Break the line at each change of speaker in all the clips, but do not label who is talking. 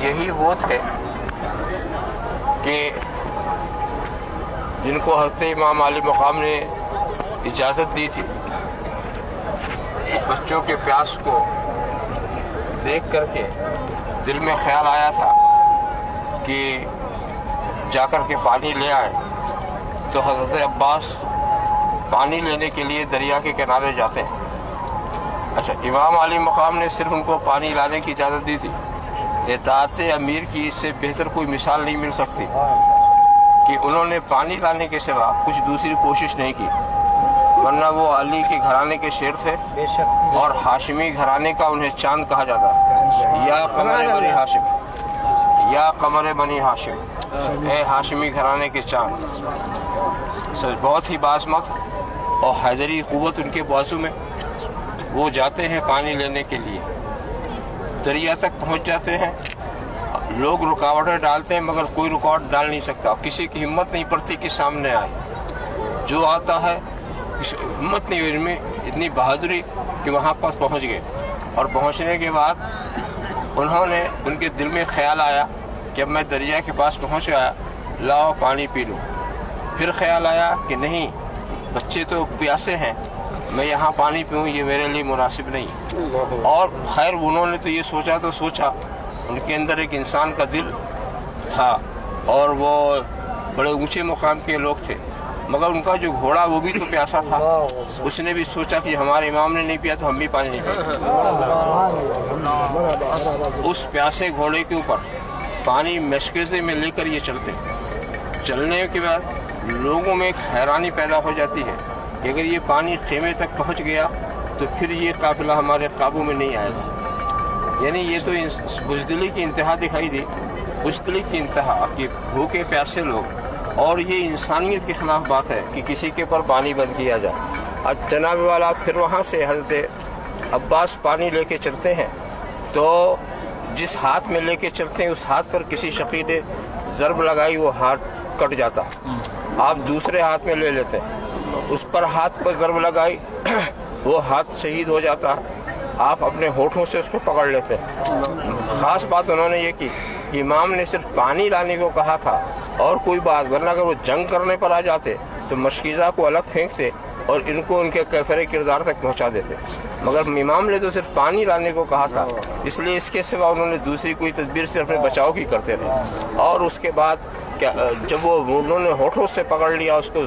یہی وہ تھے کہ جن کو حضرت امام علی مقام نے اجازت دی تھی بچوں کے پیاس کو دیکھ کر کے دل میں خیال آیا تھا کہ جا کر کے پانی لے آئے، تو حضرت عباس پانی لینے کے لیے دریا کے کنارے جاتے ہیں۔ اچھا، امام علی مقام نے صرف ان کو پانی لانے کی اجازت دی تھی۔ اطاعت امیر کی اس سے بہتر کوئی مثال نہیں مل سکتی کہ انہوں نے پانی لانے کے سوا کچھ دوسری کوشش نہیں کی، ورنہ وہ علی کے گھرانے کے شیر تھے اور ہاشمی گھرانے کا انہیں چاند کہا جاتا ہے۔ یا قمر بنی ہاشم، یا قمر بنی ہاشم، اے ہاشمی گھرانے کے چاند۔ بہت ہی باعظمت اور حیدری قوت ان کے بازو میں۔ وہ جاتے ہیں پانی لینے کے لیے، دریا تک پہنچ جاتے ہیں، لوگ رکاوٹیں ڈالتے ہیں مگر کوئی رکاوٹ ڈال نہیں سکتا، کسی کی ہمت نہیں پڑتی کہ سامنے آئے۔ جو آتا ہے ہمت نہیں ہوئی ان میں، اتنی بہادری کہ وہاں پر پہنچ گئے۔ اور پہنچنے کے بعد انہوں نے، ان کے دل میں خیال آیا کہ اب میں دریا کے پاس پہنچ گیا، لاؤ پانی پی لوں۔ پھر خیال آیا کہ نہیں، بچے تو پیاسے ہیں، میں یہاں پانی پیوں یہ میرے لیے مناسب نہیں۔ اور خیر انہوں نے تو یہ سوچا، ان کے اندر ایک انسان کا دل تھا اور وہ بڑے اونچے مقام کے لوگ تھے، مگر ان کا جو گھوڑا وہ بھی تو پیاسا تھا۔ اس نے بھی سوچا کہ ہمارے امام نے نہیں پیا تو ہم بھی پانی نہیں پیتے۔ اس پیاسے گھوڑے کے اوپر پانی مشکزے میں لے کر یہ چلنے کے بعد لوگوں میں ایک حیرانی پیدا ہو جاتی ہے کہ اگر یہ پانی خیمے تک پہنچ گیا تو پھر یہ قافلہ ہمارے قابو میں نہیں آئے گا۔ یعنی یہ تو بزدلی کی انتہا دکھائی دی، بزدلی کی انتہا کہ بھوکے پیاسے لوگ، اور یہ انسانیت کے خلاف بات ہے کہ کسی کے پر پانی بند کیا جائے۔ اور جناب والا پھر وہاں سے حضرت عباس پانی لے کے چلتے ہیں، تو جس ہاتھ میں لے کے چلتے ہیں اس ہاتھ پر کسی شقی نے ضرب لگائی، وہ ہاتھ کٹ جاتا، آپ دوسرے ہاتھ میں لے لیتے ہیں، اس پر ہاتھ پر ضرب لگائی، وہ ہاتھ شہید ہو جاتا، آپ اپنے ہونٹوں سے اس کو پکڑ لیتے ہیں۔ خاص بات انہوں نے یہ کی کہ امام نے صرف پانی لانے کو کہا تھا اور کوئی بات، ورنہ اگر وہ جنگ کرنے پر آ جاتے تو مشکیزہ کو الگ پھینکتے اور ان کو ان کے کیفر کردار تک پہنچا دیتے، مگر امام نے تو صرف پانی لانے کو کہا تھا، اس لیے اس کے سوا انہوں نے دوسری کوئی تدبیر سے اپنے بچاؤ کی کرتے رہے۔ اور اس کے بعد جب انہوں نے ہونٹوں سے پکڑ لیا اس کو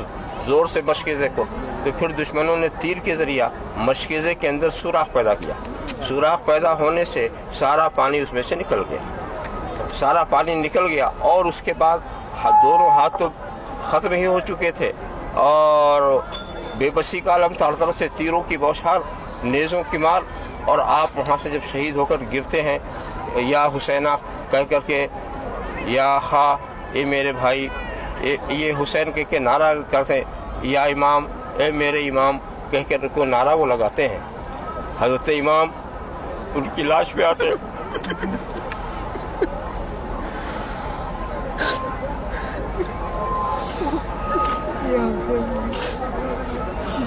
زور سے مشکیزے کو، تو پھر دشمنوں نے تیر کے ذریعہ مشکیزے کے اندر سوراخ پیدا کیا۔ سوراخ پیدا ہونے سے سارا پانی اس میں سے نکل گیا، اور اس کے بعد دونوں ہاتھ تو ختم ہی ہو چکے تھے اور بے بسی کا عالم تھا، ہر طرف سے تیروں کی بوچھار، نیزوں کی مار، اور آپ وہاں سے جب شہید ہو کر گرتے ہیں، یا حسینہ کہہ کر کے، یا خواہ اے میرے بھائی، یہ حسین کہہ کے نعرہ کرتے ہیں، یا امام اے میرے امام کہہ کر کو نعرہ وہ لگاتے ہیں۔ حضرت امام ان کی لاش پہ آتے ہیں،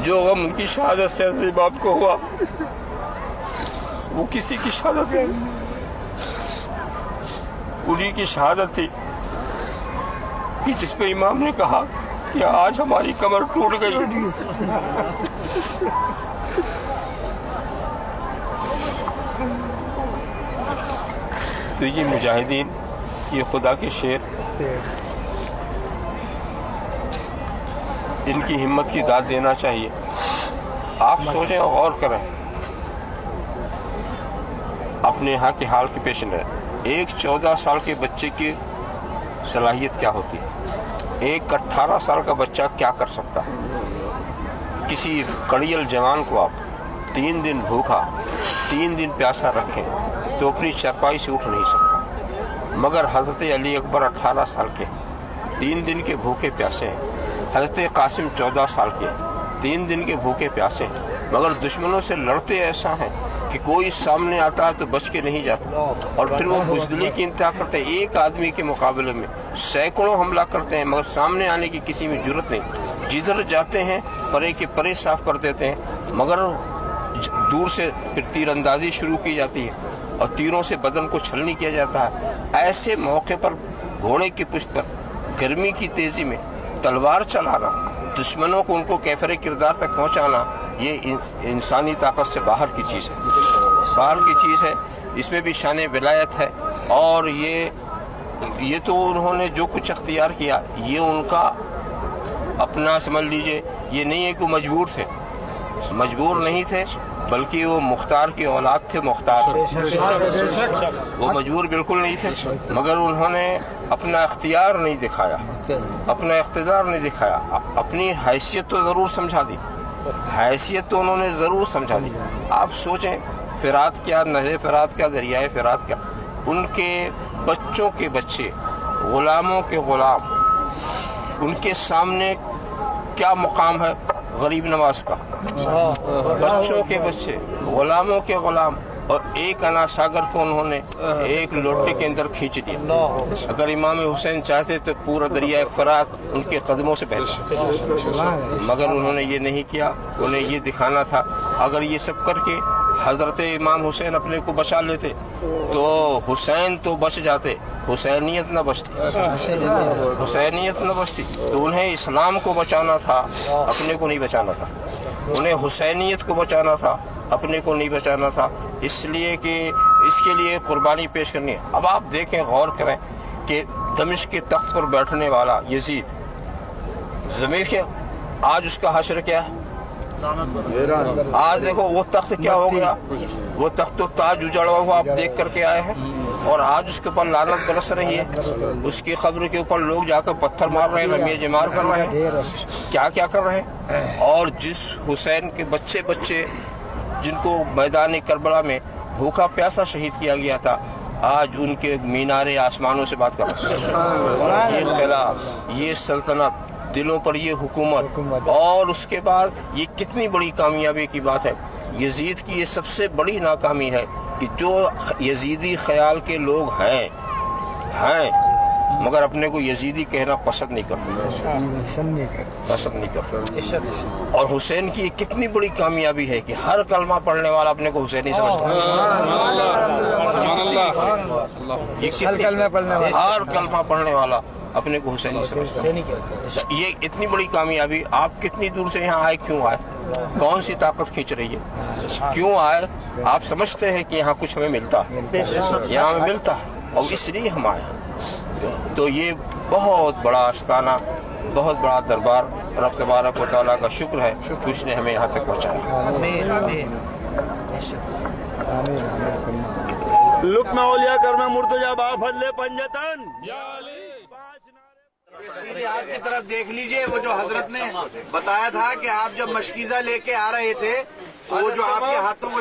جو غم ان کی شہادت سے حضرت امام کو ہوا وہ کسی کی شہادت سے انہی کی شہادت تھی کہ جس پہ امام نے کہا کہ آج ہماری کمر ٹوٹ گئی۔ تو یہ مجاہدین، یہ خدا کے شیر، ان کی ہمت کی داد دینا چاہیے۔ آپ سوچیں اور غور کریں اپنے یہاں کے حال کے پیش نظر۔ ایک 14 سال کے بچے کی صلاحیت کیا ہوتی ہے، ایک 18 سال کا بچہ کیا کر سکتا ہے۔ کسی کڑیل جوان کو آپ 3 دن بھوکا، 3 دن پیاسا رکھیں تو اپنی چرپائی سے اٹھ نہیں سکتا، مگر حضرت علی اکبر 18 سال کے 3 دن کے بھوکے پیاسے ہیں، حضرت قاسم 14 سال کے 3 دن کے بھوکے پیاسے ہیں، مگر دشمنوں سے لڑتے ایسا ہیں کہ کوئی سامنے آتا ہے تو بچ کے نہیں جاتا، اور پھر وہ بزدلی کی انتہا کرتے ہیں۔ ایک آدمی کے مقابلے میں سینکڑوں حملہ کرتے ہیں، مگر سامنے آنے کی کسی میں جرت نہیں، جدھر جاتے ہیں پرے کے پرے صاف کر دیتے ہیں، مگر دور سے پھر تیر اندازی شروع کی جاتی ہے، اور تیروں سے بدن کو چھلنی کیا جاتا ہے، ایسے موقع پر گھوڑے کی پشت پر گرمی کی تیزی میں تلوار چلانا، دشمنوں کو ان کو کیفر کردار تک پہنچانا، یہ انسانی طاقت سے باہر کی چیز ہے، باہر کی چیز ہے۔ اس میں بھی شان ولایت ہے، اور یہ تو انہوں نے جو کچھ اختیار کیا یہ ان کا اپنا سمجھ لیجئے، یہ نہیں ہے کہ مجبور تھے، مجبور نہیں تھے، بلکہ وہ مختار کی اولاد تھے، مختار وہ مجبور بالکل نہیں تھے، مگر انہوں نے اپنا اختیار نہیں دکھایا، اپنا اقتدار نہیں دکھایا، اپنی حیثیت تو ضرور سمجھا دی، حیثیت تو انہوں نے ضرور سمجھا دی۔ آپ سوچیں فرات کیا، نہر فرات کیا، دریائے فرات کیا، ان کے بچوں کے بچے، غلاموں کے غلام، ان کے سامنے کیا مقام ہے غریب نواز کا، بچوں کے بچے، غلاموں کے غلام، اور ایک انا ساگر کو انہوں نے ایک لوٹے کے اندر کھینچ دیا۔ اگر امام حسین چاہتے تو پورا دریائے فرات ان کے قدموں سے بہتا، مگر انہوں نے یہ نہیں کیا، انہیں یہ دکھانا تھا اگر یہ سب کر کے حضرت امام حسین اپنے کو بچا لیتے تو حسین تو بچ جاتے، حسینیت نہ بچتی، حسینیت نہ بچتی، تو انہیں اسلام کو بچانا تھا، اپنے کو نہیں بچانا تھا، انہیں حسینیت کو بچانا تھا، اپنے کو نہیں بچانا تھا، اس لیے کہ اس کے لیے قربانی پیش کرنی ہے۔ اب آپ دیکھیں، غور کریں کہ دمشق کے تخت پر بیٹھنے والا یزید، ضمیر کے آج اس کا حشر کیا ہے؟ آج دیکھو وہ تخت کیا ہو گیا، وہ تخت تو تاج اجڑا ہوا آپ دیکھ کر کے آئے ہیں، اور آج اس کے اوپر لعنت برس رہی ہے، اس کی قبر کے اوپر لوگ جا کر پتھر مار رہے ہیں، رمیہ جمار کر رہے ہیں، کیا کیا کر رہے ہیں۔ اور جس حسین کے بچے جن کو میدان کربلا میں بھوکا پیاسا شہید کیا گیا تھا، آج ان کے مینارے آسمانوں سے بات کر رہے ہیں۔ یہ خلاف، یہ سلطنت، دلوں پر یہ حکومت، اور اس کے بعد یہ کتنی بڑی کامیابی کی بات ہے۔ یزید کی یہ سب سے بڑی ناکامی ہے کہ جو یزیدی خیال کے لوگ ہیں مگر اپنے کو یزیدی کہنا پسند نہیں کرتے، اور حسین کی یہ کتنی بڑی کامیابی ہے کہ ہر کلمہ پڑھنے والا اپنے کو حسینی سمجھتا ہے، ہر کلمہ پڑھنے والا اپنے کو حسینی سمجھتا ہے۔ یہ اتنی بڑی کامیابی، آپ کتنی دور سے یہاں آئے، کیوں آئے، کون سی طاقت کھینچ رہی ہے، کیوں آئے؟ آپ سمجھتے ہیں کہ یہاں کچھ ہمیں ملتا ہے، یہاں ہمیں ملتا ہے، اور اس لیے ہم آئے۔ تو یہ بہت بڑا آستانہ، بہت بڑا دربار، رب تبارک و تعالیٰ کا شکر ہے کہ اس نے ہمیں یہاں تک پہنچایا۔
لقمہ اولیاء کرنا مرتجا با فضل پنجتن،
سیدھے آپ کی طرف دیکھ لیجئے، وہ جو حضرت نے بتایا تھا کہ آپ جب مشکیزہ لے کے آ رہے تھے تو وہ جو آپ کے ہاتھوں کو